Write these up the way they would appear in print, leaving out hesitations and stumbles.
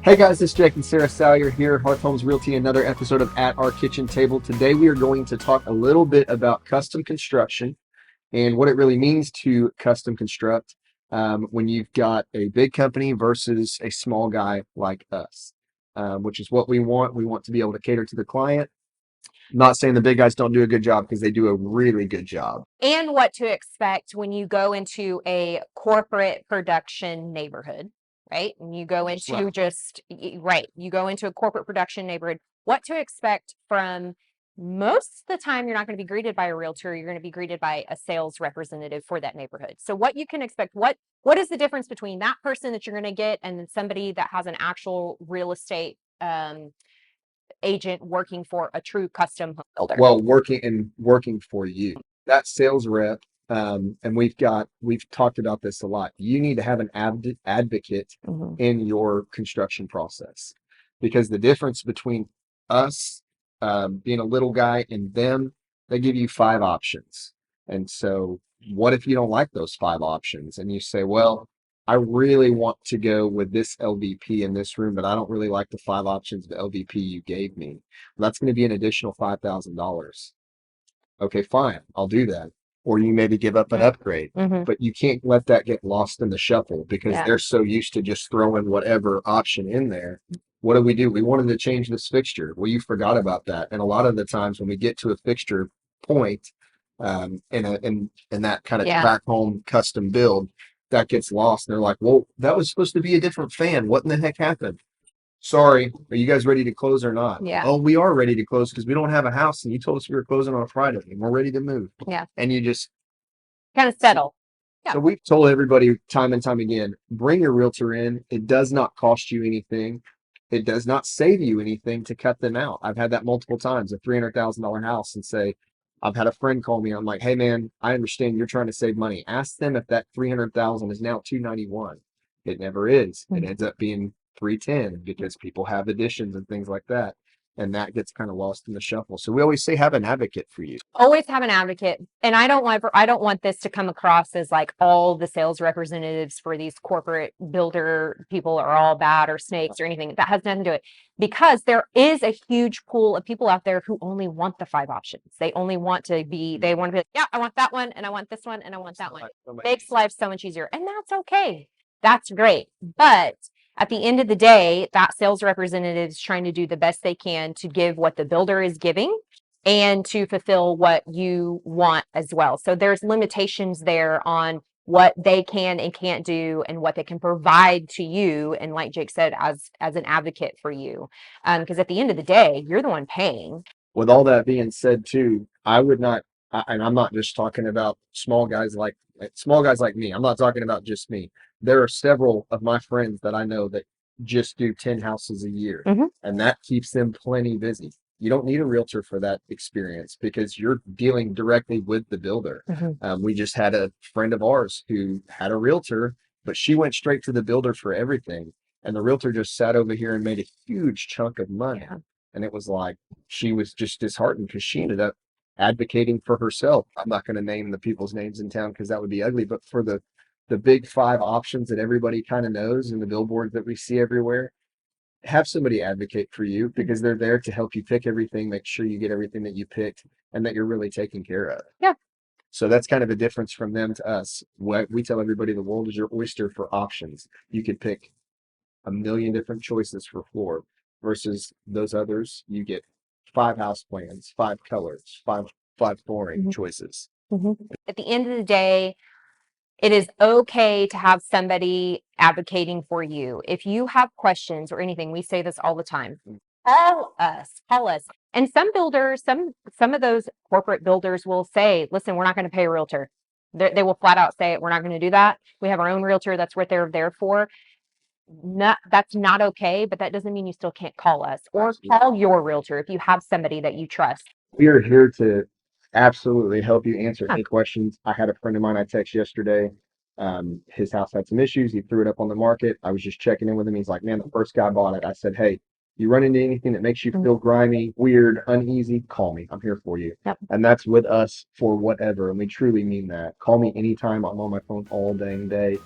Hey guys, this is Jake and Sarah Salyer here at Hearth Homes Realty, another episode of At Our Kitchen Table. Today we are going to talk a little bit about custom construction and what it really means to custom construct when you've got a big company versus a small guy like us, which is what we want. We want to be able to cater to the client. I'm not saying the big guys don't do a good job because they do a really good job. And what to expect when you go into a corporate production neighborhood, right? And you go into you go into a corporate production neighborhood, what to expect from most of the time, you're not going to be greeted by a realtor, you're going to be greeted by a sales representative for that neighborhood. So what you can expect, what is the difference between that person that you're going to get and then somebody that has an actual real estate agent working for a true custom home builder? Well, working for you, that sales rep, and we've talked about this a lot. You need to have an advocate in your construction process, because the difference between us being a little guy and them, they give you five options. And so, what if you don't like those five options and you say, well, I really want to go with this LVP in this room, but I don't really like the five options of LVP you gave me. That's going to be an additional $5,000. Okay, fine, I'll do that. Or you maybe give up an upgrade, but you can't let that get lost in the shuffle because they're so used to just throwing whatever option in there. What do? We wanted to change this fixture. Well, you forgot about that. And a lot of the times when we get to a fixture point, in that kind of track home custom build, that gets lost. And they're like, well, that was supposed to be a different fan. What in the heck happened? Sorry, are you guys ready to close or not? Yeah. Oh, we are ready to close because we don't have a house and you told us we were closing on a Friday and we're ready to move. Yeah. And you just Kind of settle. Yeah. So we've told everybody time and time again, bring your realtor in. It does not cost you anything. It does not save you anything to cut them out. I've had that multiple times, a $300,000 house, and say, I've had a friend call me. I'm like, hey man, I understand you're trying to save money. Ask them if that 300,000 is now 291. It never is. It ends up being 310 because people have additions and things like that. And that gets kind of lost in the shuffle. So we always say have an advocate for you. Always have an advocate. And I don't want this to come across as like all the sales representatives for these corporate builder people are all bad or snakes or anything. That has nothing to do with it. Because there is a huge pool of people out there who only want the five options. They want to be like, yeah, I want that one and I want this one and I want that one. Makes life so much easier. And that's okay. That's great. But at the end of the day, that sales representative is trying to do the best they can to give what the builder is giving and to fulfill what you want as well. So there's limitations there on what they can and can't do and what they can provide to you. And like Jake said, as an advocate for you, because at the end of the day, you're the one paying. With all that being said too, I would not, and I'm not just talking about small guys like me. I'm not talking about just me. There are several of my friends that I know that just do 10 houses a year, and that keeps them plenty busy. You don't need a realtor for that experience because you're dealing directly with the builder. We just had a friend of ours who had a realtor, but she went straight to the builder for everything. And the realtor just sat over here and made a huge chunk of money. Yeah. And it was like, she was just disheartened because she ended up advocating for herself. I'm not going to name the people's names in town because that would be ugly, but for the big five options that everybody kind of knows and the billboards that we see everywhere, have somebody advocate for you because they're there to help you pick everything, make sure you get everything that you picked and that you're really taken care of. Yeah. So that's kind of a difference from them to us. What we tell everybody, the world is your oyster for options. You could pick a million different choices for floor versus those others. You get five house plans, five colors, five flooring choices. At the end of the day, it is okay to have somebody advocating for you. If you have questions or anything, we say this all the time. Call us. And some builders, some of those corporate builders will say, listen, we're not going to pay a realtor. They will flat out say, we're not going to do that. We have our own realtor. That's what they're there for. That's not okay, but that doesn't mean you still can't call us or call your realtor if you have somebody that you trust. We are here to absolutely help you answer any questions. I had a friend of mine I texted yesterday. His house had some issues. He threw it up on the market. I was just checking in with him. He's like, man, the first guy bought it. I said, hey, You run into anything that makes you Mhm. feel grimy, weird, uneasy, call me. I'm here for you. Yep. And that's with us for whatever. And we truly mean that. Call me anytime. I'm on my phone all dang day.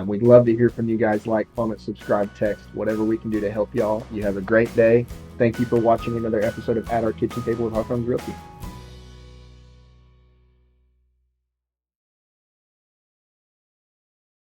We'd love to hear from you guys. Like, comment, subscribe, text, whatever we can do to help y'all. You have a great day. Thank you for watching another episode of At Our Kitchen Table with Hawthorne's Realty.